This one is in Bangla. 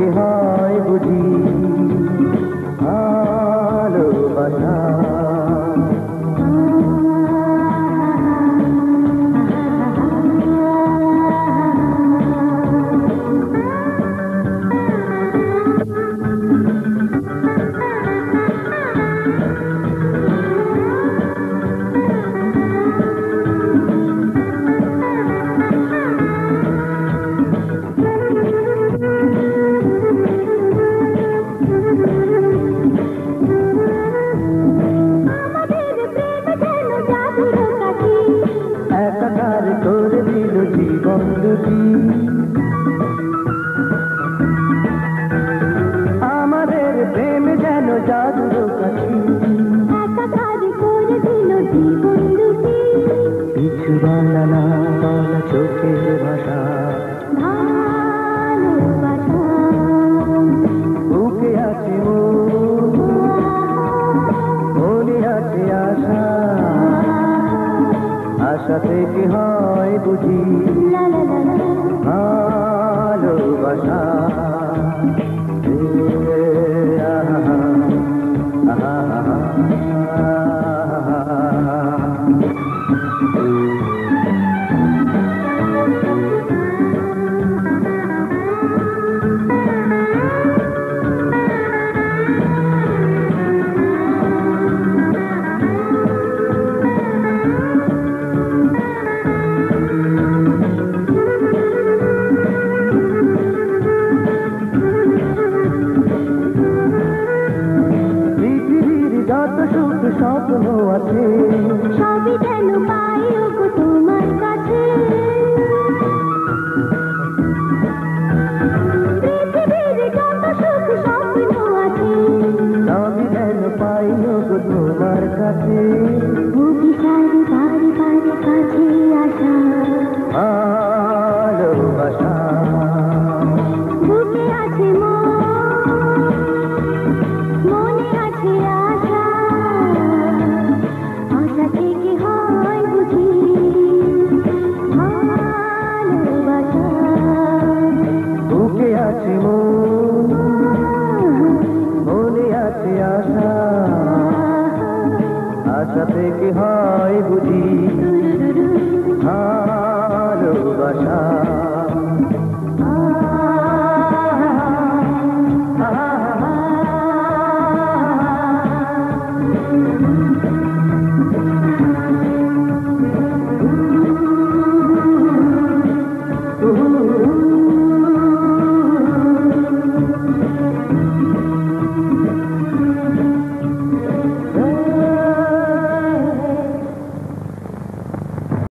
থেকে হয় বুঝি ভালোবাসা। একাকার করে দিল জীবন দুটি, আমাদের প্রেম যেন জাদুর কাঠি। একাকার করে দিল জীবন দুটি, কিছু বলা না বলা চোখের ভাষা, ভালোবাসা। বুকে আছে মনে আছে আশা, আশা থেকে হয় বুঝি লা লা লা লা, ভালোবাসা। যত সুখ স্বপ্ন আছে সবই যেন পাই ওগো তোমার কাছে। পৃথিবীর যত সুখ স্বপ্ন আছে সবই যেন পাই ওগো তোমার কাছে। অভিসারে বারে বারে কাছে আসা, ভালোবাসা। বুকে আছে মনে আছে আশা, আশা থেকে হয় বুঝি ভালোবাসা। বুকে আছে মনে আছে আশা, আশা থেকে হয় বুঝি ভালোবাসা।